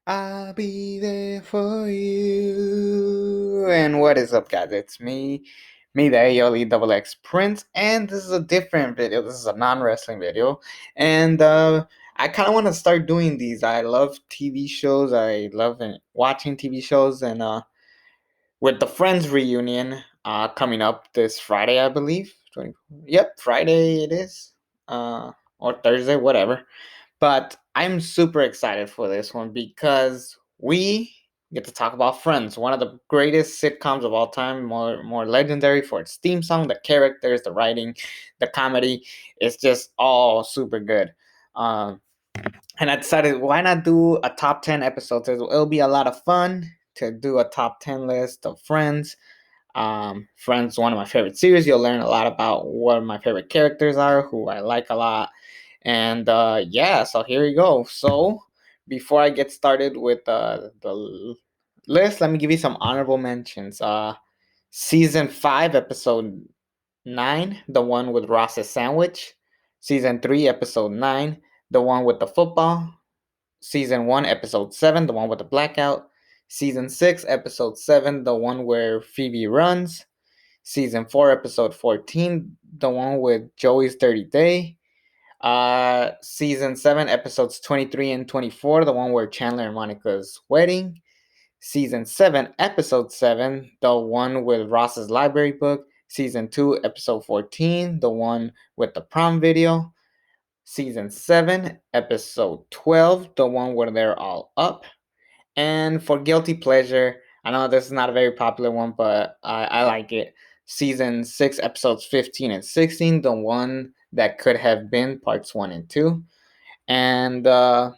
I'll be there for you. And what is up, guys? It's me, the AOE double X Prince, and this is a different video. This is a non wrestling video, and I kind of want to start doing these. I love TV shows. I love watching TV shows, and with the Friends reunion coming up this Friday, I believe. Yep, Friday it is, or Thursday, whatever. But I'm super excited for this one because we get to talk about Friends, one of the greatest sitcoms of all time, more legendary for its theme song, the characters, the writing, the comedy. It's just all super good. Um, and I decided, why not do a top 10 episodes? It'll be a lot of fun to do a top 10 list of Friends. Friends, one of my favorite series. You'll learn a lot about what my favorite characters are, who I like a lot, and yeah, so here we go. So before I get started with list, let me give you some honorable mentions. Season 5, episode 9, the one with Ross's sandwich. Season 3, episode 9, the one with the football. Season 1, episode 7, the one with the blackout. Season 6, episode 7, the one where Phoebe runs. Season 4, episode 14, the one with Joey's 30 Day. Season 7, episodes 23 and 24, the one where Chandler and Monica's wedding. Season 7, episode 7, the one with Ross's library book. Season 2, episode 14, the one with the prom video. Season 7, episode 12, the one where they're all up. And for Guilty Pleasure, I know this is not a very popular one, but I like it. Season 6, episodes 15 and 16, the one that could have been parts 1 and 2. And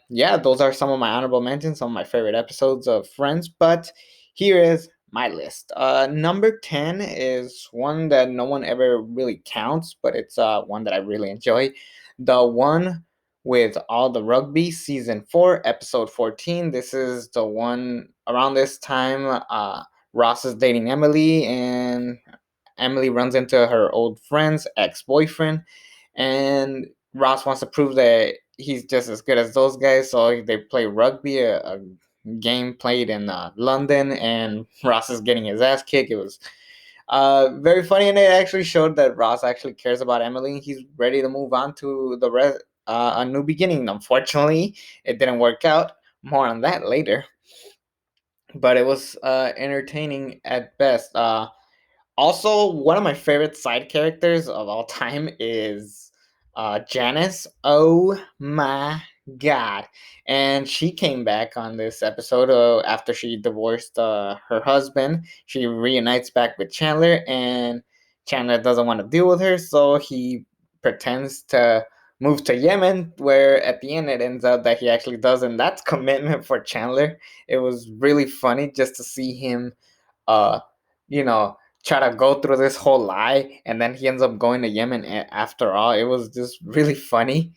yeah, those are some of my honorable mentions, some of my favorite episodes of Friends. But here is my list. Number 10 is one that no one ever really counts, but it's one that I really enjoy. The one with all the rugby, season 4, episode 14. This is the one around this time. Ross is dating Emily, and Emily runs into her old friend's ex boyfriend, and Ross wants to prove that he's just as good as those guys. So they play rugby, a game played in London, and Ross is getting his ass kicked. It was very funny, and it actually showed that Ross actually cares about Emily. He's ready to move on to the rest, a new beginning. Unfortunately, it didn't work out. More on that later. But it was entertaining at best. Also, one of my favorite side characters of all time is Janice. Oh my god. And she came back on this episode after she divorced her husband. She reunites back with Chandler, and Chandler doesn't want to deal with her, so he pretends to move to Yemen, where at the end it ends out that he actually does, and that's commitment for Chandler. It was really funny just to see him, uh, you know, try to go through this whole lie, and then he ends up going to Yemen after all. It was just really funny,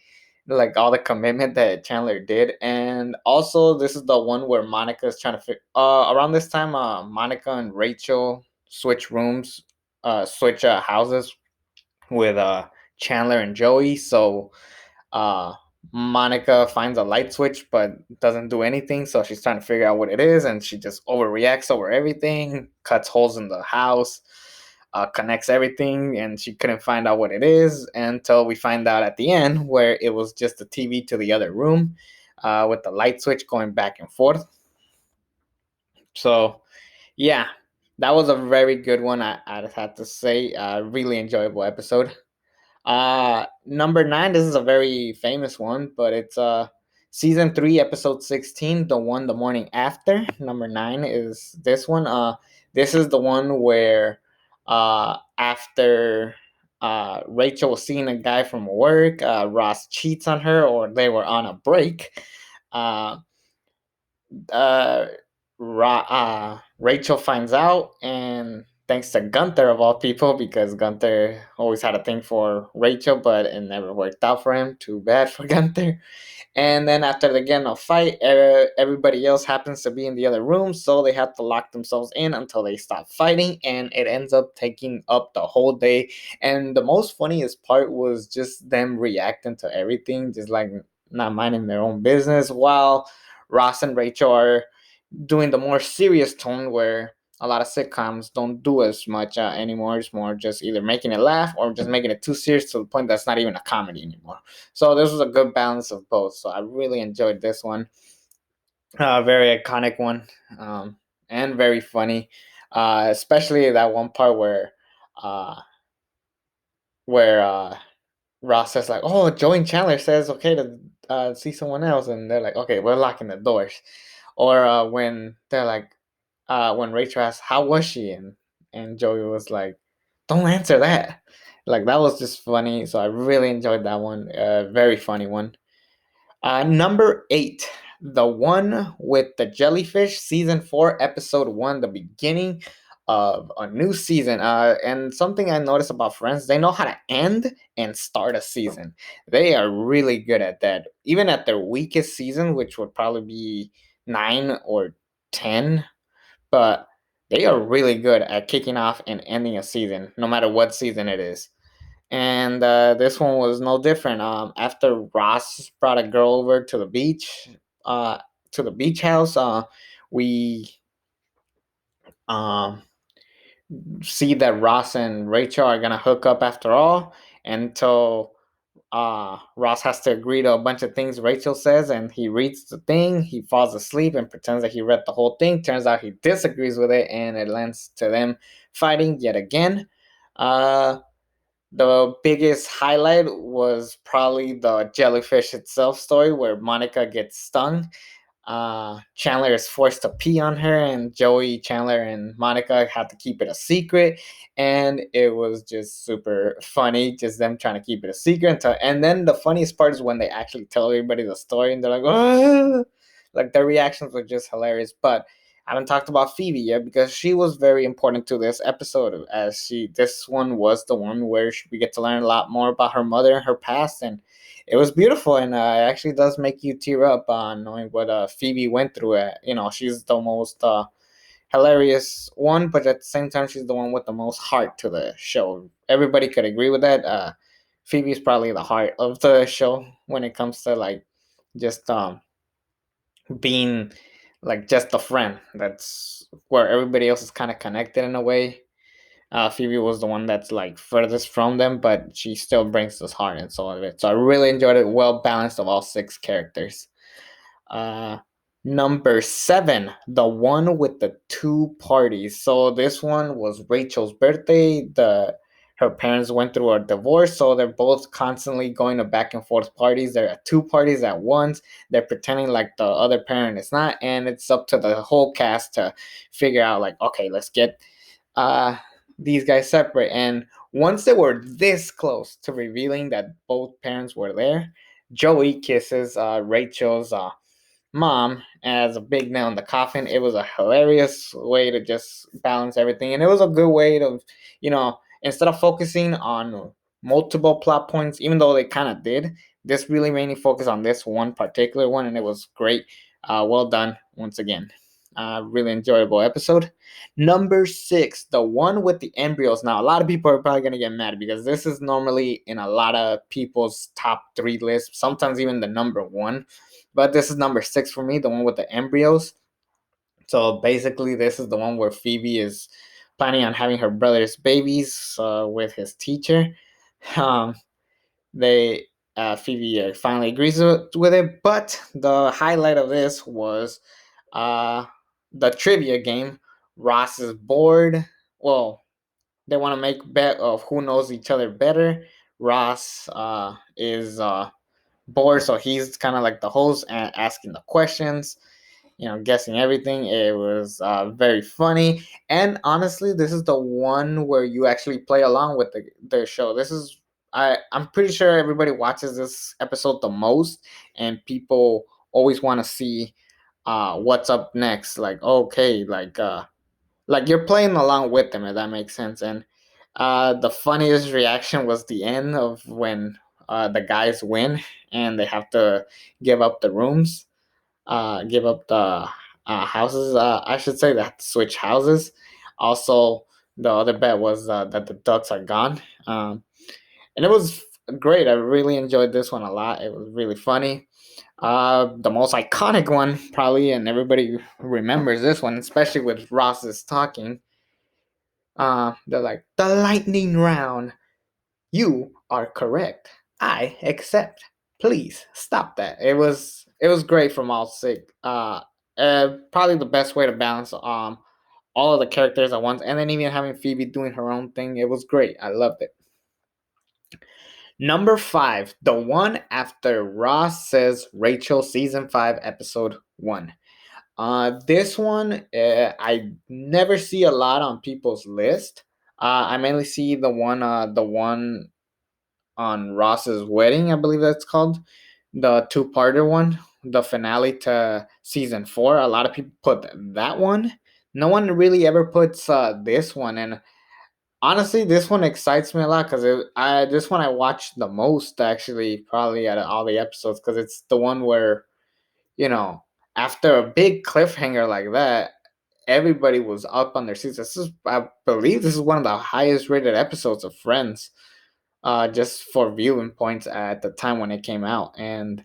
like all the commitment that Chandler did. And also, this is the one where Monica is trying to around this time, Monica and Rachel switch rooms, switch houses with Chandler and Joey. So uh Monica finds a light switch but doesn't do anything, so she's trying to figure out what it is, and she just overreacts over everything, cuts holes in the house, connects everything, and she couldn't find out what it is until we find out at the end, where it was just a TV to the other room, with the light switch going back and forth. So yeah, that was a very good one. I'd have to say, really enjoyable episode. Number 9. This is a very famous one, but it's season 3, episode 16, the one the morning after. Number 9 is this one. This is the one where after Rachel was seeing a guy from work, Ross cheats on her, or they were on a break. Uh, uh, Rachel finds out, and thanks to Gunther of all people, because Gunther always had a thing for Rachel, but it never worked out for him. Too bad for Gunther. And then after they get in a fight, everybody else happens to be in the other room, so they have to lock themselves in until they stop fighting, and it ends up taking up the whole day. And the most funniest part was just them reacting to everything, just like not minding their own business, while Ross and Rachel are doing the more serious tone where a lot of sitcoms don't do as much anymore. It's more just either making it laugh or just making it too serious to the point that's not even a comedy anymore. So this was a good balance of both. So I really enjoyed this one. Very iconic one, and very funny. Especially that one part uh, where Ross says like, "Oh, Joey and Chandler says okay to see someone else," and they're like, "Okay, we're locking the doors." Or when they're like, when Rachel asks, "How was she?" and Joey was like, "Don't answer that." Like that was just funny. So I really enjoyed that one. Very funny one. Number 8, the one with the jellyfish, season 4, episode 1, the beginning of a new season. And something I noticed about Friends, they know how to end and start a season. They are really good at that. Even at their weakest season, which would probably be 9 or 10, but they are really good at kicking off and ending a season, no matter what season it is. And this one was no different. After Ross brought a girl over uh, to the beach house, we um, see that Ross and Rachel are gonna hook up after all. Until Ross has to agree to a bunch of things Rachel says, and he reads the thing. He falls asleep and pretends that he read the whole thing. Turns out he disagrees with it, and it lends to them fighting yet again. Uh, The biggest highlight was probably the jellyfish itself story where Monica gets stung. Chandler is forced to pee on her, and Joey, Chandler, and Monica have to keep it a secret. And it was just super funny, just them trying to keep it a secret. And then the funniest part is when they actually tell everybody the story, and they're like, "Ah!" Like their reactions were just hilarious. But I haven't talked about Phoebe yet because she was very important to this episode, as this one was the one where we get to learn a lot more about her mother and her past, and it was beautiful, and it actually does make you tear up knowing what Phoebe went through. She's the most hilarious one, but at the same time, she's the one with the most heart to the show. Everybody could agree with that. Phoebe's probably the heart of the show when it comes to like just being like just a friend. That's where everybody else is kind of connected in a way. Phoebe was the one that's like furthest from them, but she still brings this heart and soul of it. So I really enjoyed it. Well balanced of all 6 characters. Uh, Number 7, the one with the 2 parties. So this one was Rachel's birthday. Her parents went through a divorce, so they're both constantly going to back and forth parties. They're at 2 parties at once. They're pretending like the other parent is not, and it's up to the whole cast to figure out like, okay, let's get uh these guys separate. And once they were this close to revealing that both parents were there, Joey kisses Rachel's mom as a big nail in the coffin. It was a hilarious way to just balance everything, and it was a good way to, instead of focusing on multiple plot points, even though they kind of did, this really made me focus on this one particular one, and it was great. Well done once again. Really enjoyable episode. Number 6, the one with the embryos. Now, a lot of people are probably gonna get mad because this is normally in a lot of people's top 3 lists, sometimes even the number 1. But this is number 6 for me, the one with the embryos. So basically, this is the one where Phoebe is planning on having her brother's babies with his teacher. Um, they Phoebe finally agrees with it, but the highlight of this was uh, the trivia game. Ross is bored. Well, they want to make bet of who knows each other better. Ross is bored, so he's kind of like the host and asking the questions, guessing everything. It was very funny, and honestly, this is the one where you actually play along with the show. I'm pretty sure everybody watches this episode the most, and people always want to see what's up next. Like, okay, like you're playing along with them, if that makes sense. And the funniest reaction was the end of when the guys win and they have to give up the rooms, give up the houses. I should say they have to switch houses. Also, the other bet was that the ducks are gone. And it was great. I really enjoyed this one a lot. It was really funny. The most iconic one, probably, and everybody remembers this one, especially with Ross's talking. They're like, the lightning round. You are correct. I accept. Please stop that. It was great from all six. Probably the best way to balance all of the characters at once, and then even having Phoebe doing her own thing. It was great. I loved it. Number 5, the one after Ross Says Rachel, season 5, episode 1. This one I never see a lot on people's list. I mainly see the one on Ross's wedding, I believe that's called, the two-parter one, the finale to season 4. A lot of people put that one. No one really ever puts this one, and honestly, this one excites me a lot because I this one I watched the most, actually, probably out of all the episodes, because it's the one where, you know, after a big cliffhanger like that, everybody was up on their seats. I believe this is one of the highest rated episodes of Friends, just for viewing points at the time when it came out. And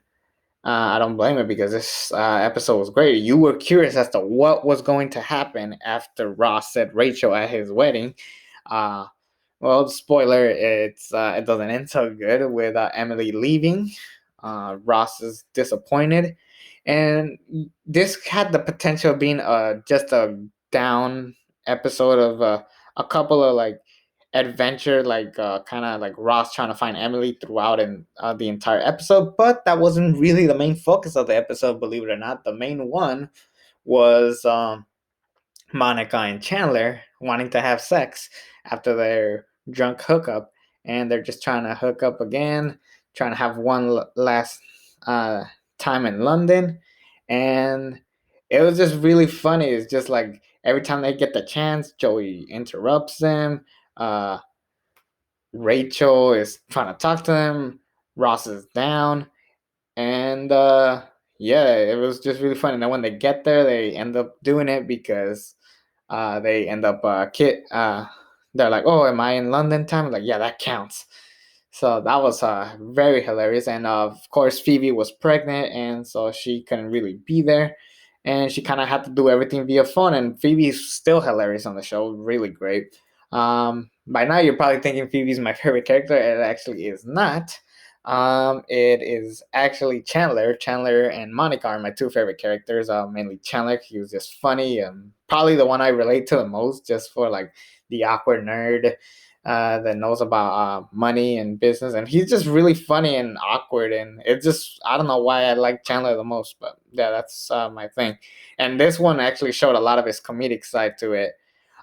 I don't blame it, because this episode was great. You were curious as to what was going to happen after Ross said Rachel at his wedding. Uh, well, spoiler, it doesn't end so good with Emily leaving. Ross is disappointed, and this had the potential of being just a down episode of a couple of like adventure, like kind of like Ross trying to find Emily throughout and the entire episode. But that wasn't really the main focus of the episode, believe it or not. The main one was Monica and Chandler wanting to have sex after their drunk hookup, and they're just trying to hook up again, trying to have one last uh, time in London, and it was just really funny. It's just like every time they get the chance, Joey interrupts them. Rachel is trying to talk to them. Ross is down, and yeah, it was just really fun. And then when they get there, they end up doing it because they end up they're like, "Oh, am I in London time?" Like, yeah, that counts. So that was very hilarious. And of course, Phoebe was pregnant, and so she couldn't really be there, and she kind of had to do everything via phone. And Phoebe's still hilarious on the show, really great. By now, you're probably thinking Phoebe's my favorite character. It actually is not. It is actually Chandler. Chandler and Monica are my two favorite characters. Mainly Chandler. He was just funny and probably the one I relate to the most, just for like the awkward nerd that knows about money and business, and he's just really funny and awkward, and it just, I don't know why I like Chandler the most, but yeah, that's my thing. And this one actually showed a lot of his comedic side to it.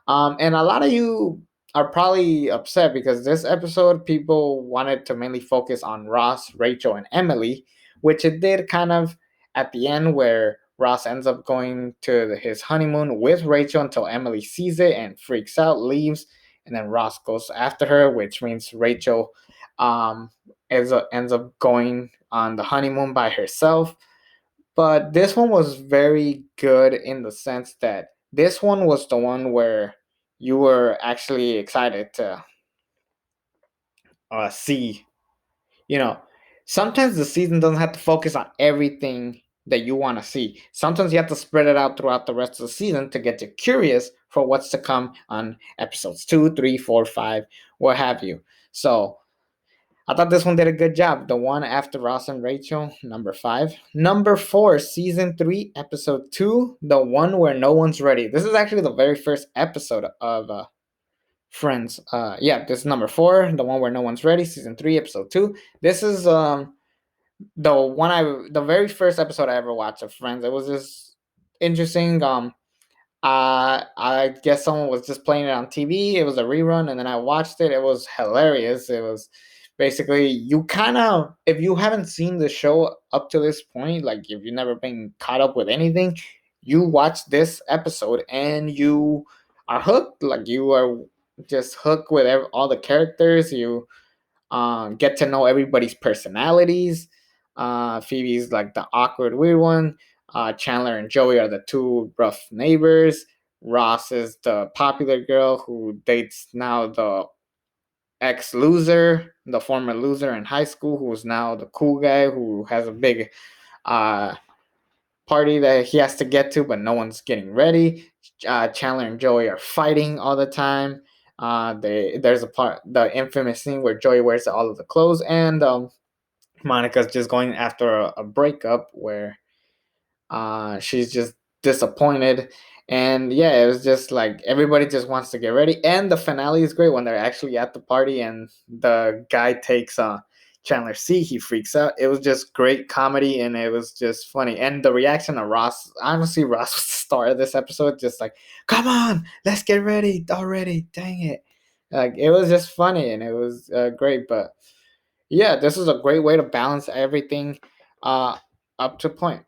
And a lot of you are probably upset because this episode people wanted to mainly focus on Ross, Rachel, and Emily, which it did kind of at the end, where Ross ends up going to his honeymoon with Rachel until Emily sees it and freaks out, leaves, and then Ross goes after her, which means Rachel um, ends up going on the honeymoon by herself. But this one was very good in the sense that this one was the one where you were actually excited to see. You know, sometimes the season doesn't have to focus on everything that you want to see. Sometimes you have to spread it out throughout the rest of the season to get you curious for what's to come on episodes 2, 3, 4, 5, what have you. So I thought this one did a good job. The one after Ross and Rachel, number 5. Number 4, season 3, episode 2, the one where no one's ready. This is actually the very first episode of Friends. Yeah, this is number 4, the one where no one's ready, season 3, episode 2. This is the very first episode I ever watched of Friends. It was just interesting. I guess someone was just playing it on TV. It was a rerun, and then I watched it. It was hilarious. It was basically, you kind of, if you haven't seen the show up to this point, like if you've never been caught up with anything, you watch this episode and you are hooked. Like you are just hooked with all the characters. You get to know everybody's personalities. Phoebe's like the awkward, weird one. Chandler and Joey are the two rough neighbors. Ross is the popular girl who dates now the ex loser, the former loser in high school, who is now the cool guy who has a big uh, party that he has to get to, but no one's getting ready. Chandler and Joey are fighting all the time. There's a part, the infamous scene where Joey wears all of the clothes, and Monica's just going after a breakup where she's just disappointed. And yeah, it was just like everybody just wants to get ready. And the finale is great when they're actually at the party and the guy takes Chandler's seat. He freaks out. It was just great comedy and it was just funny. And the reaction of Ross, honestly, Ross was the star of this episode. Just like, come on, let's get ready already. Dang it. Like, it was just funny and it was great. But yeah, this is a great way to balance everything uh, up to point.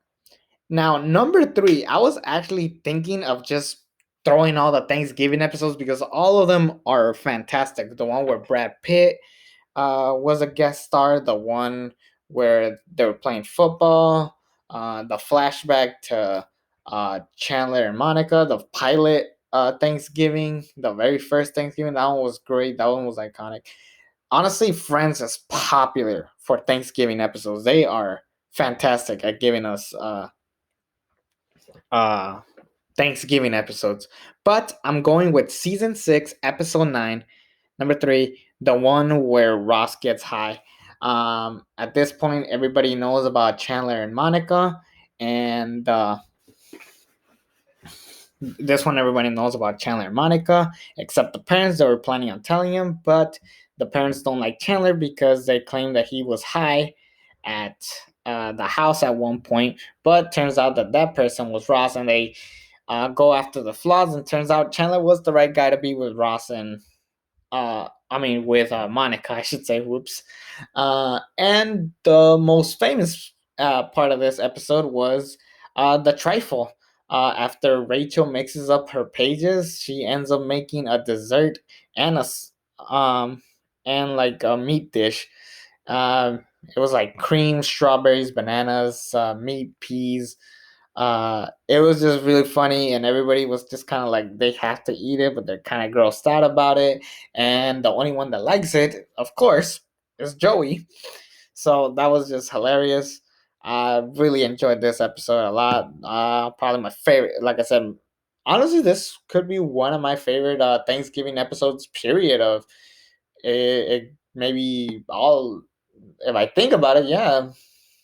Now, number three, I was actually thinking of just throwing all the Thanksgiving episodes because all of them are fantastic. The one where Brad Pitt was a guest star, the one where they were playing football, the flashback to Chandler and Monica, the pilot Thanksgiving, the very first Thanksgiving. That one was great. That one was iconic. Honestly, Friends is popular for Thanksgiving episodes. They are fantastic at giving us uh Thanksgiving episodes. But I'm going with season 6, episode 9, number 3, the one where Ross gets high. At this point, everybody knows about Chandler and Monica, and this one everybody knows about Chandler and Monica, except the parents that were planning on telling him. But the parents don't like Chandler because they claim that he was high at the house at one point. But turns out that that person was Ross, and they go after the flaws, and turns out Chandler was the right guy to be with Ross and with Monica, I should say. Whoops. And the most famous part of this episode was the trifle. After Rachel mixes up her pages, she ends up making a dessert and um and like a meat dish. It was like cream, strawberries, bananas, meat, peas. It was just really funny, and everybody was just kind of like they have to eat it, but they're kind of grossed out about it. And the only one that likes it, of course, is Joey. So that was just hilarious. I really enjoyed this episode a lot. Probably my favorite. Like I said, honestly, this could be one of my favorite Thanksgiving episodes. Period. Of it maybe all. If I think about it, yeah,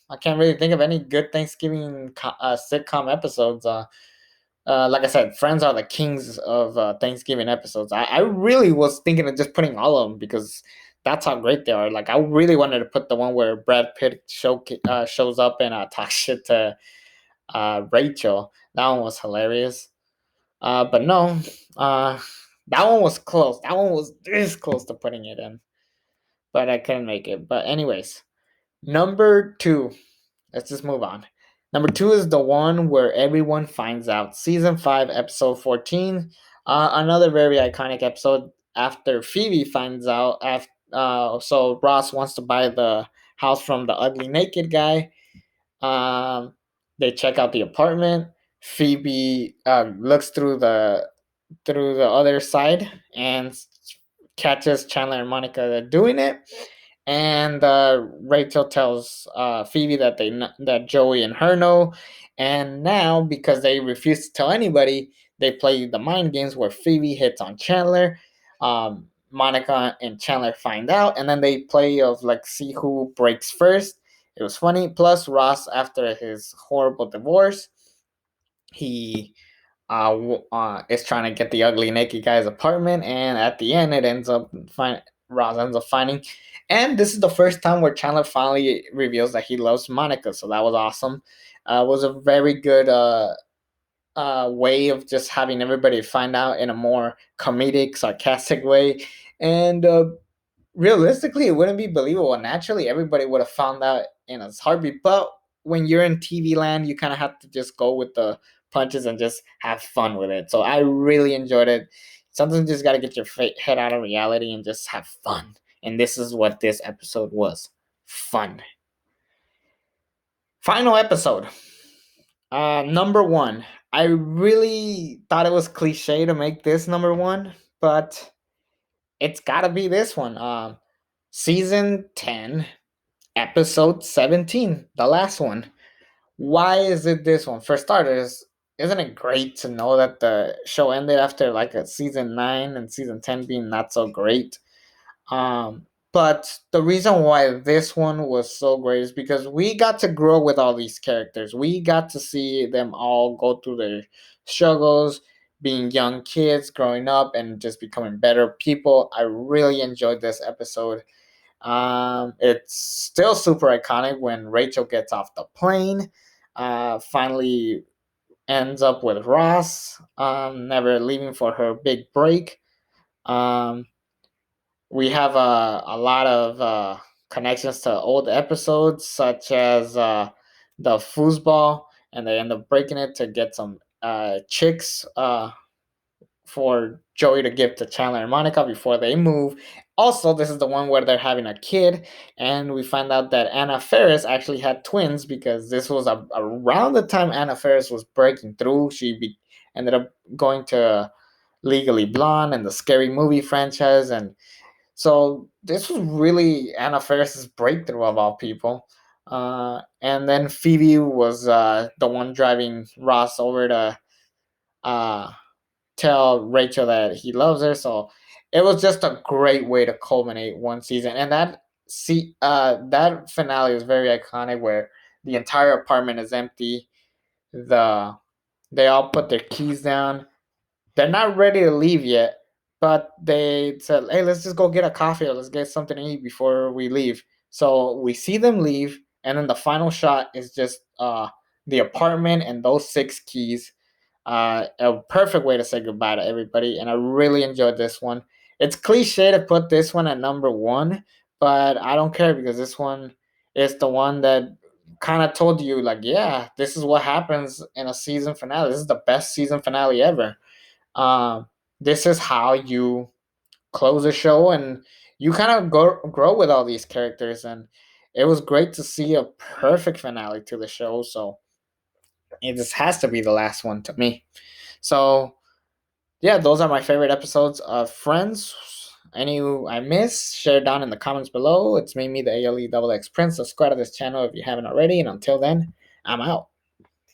I can't really think of any good Thanksgiving sitcom episodes. Like I said, Friends are the kings of Thanksgiving episodes. I really was thinking of just putting all of them because that's how great they are. Like, I really wanted to put the one where Brad Pitt shows up and talks shit to Rachel. That one was hilarious. But no, uh, that one was close. That one was this close to putting it in, but I couldn't make it. But anyways, number two. Let's just move on. Number 2 is the one where everyone finds out. Season 5, episode 14. Another very iconic episode after Phoebe finds out. So Ross wants to buy the house from the ugly naked guy. Um, they check out the apartment. Phoebe looks through the other side and catches Chandler and Monica doing it, and Rachel tells Phoebe that that Joey and her know, and now because they refuse to tell anybody, they play the mind games where Phoebe hits on Chandler. Monica and Chandler find out, and then they play of like see who breaks first. It was funny. Plus, Ross, after his horrible divorce, he is trying to get the ugly naked guy's apartment, and at the end, it ends up Ross ends up finding, and this is the first time where Chandler finally reveals that he loves Monica. So that was awesome. It was a very good way of just having everybody find out in a more comedic, sarcastic way, and realistically, it wouldn't be believable. Naturally, everybody would have found out in a heartbeat. But when you're in TV land, you kind of have to just go with the punches and just have fun with it. So I really enjoyed it. Sometimes you just got to get your head out of reality and just have fun. And this is what this episode was: fun. Final episode. Number 1. I really thought it was cliche to make this number 1, but it's got to be this one. Season 10, episode 17, the last one. Why is it this one? For starters, isn't it great to know that the show ended after like a season 9 and season 10 being not so great? But the reason why this one was so great is because we got to grow with all these characters. We got to see them all go through their struggles, being young kids, growing up, and just becoming better people. I really enjoyed this episode. It's still super iconic when Rachel gets off the plane, finally ends up with Ross, never leaving for her big break. Um, we have a lot of connections to old episodes, such as the foosball, and they end up breaking it to get some chicks for Joey to give to Chandler and Monica before they move. Also, this is the one where they're having a kid, and we find out that Anna Faris actually had twins because this was around the time Anna Faris was breaking through. Ended up going to Legally Blonde and the Scary Movie franchise, and so this was really Anna Faris's breakthrough of all people. And then Phoebe was the one driving Ross over to uh, tell Rachel that he loves her. So it was just a great way to culminate one season. And that finale is very iconic, where the entire apartment is empty. The They all put their keys down. They're not ready to leave yet, but they said, "Hey, let's just go get a coffee or let's get something to eat before we leave." So we see them leave, and then the final shot is just the apartment and those six keys. A perfect way to say goodbye to everybody, and I really enjoyed this one. It's cliche to put this one at number one, but I don't care because this one is the one that kind of told you, like, yeah, this is what happens in a season finale. This is the best season finale ever. um, this is how you close a show, and you kind of grow with all these characters, and it was great to see a perfect finale to the show. So this has to be the last one to me. So yeah, those are my favorite episodes of Friends. Any I miss, share down in the comments below. It's me, the ALE Double X Prince. Subscribe to this channel if you haven't already, and until then, I'm out.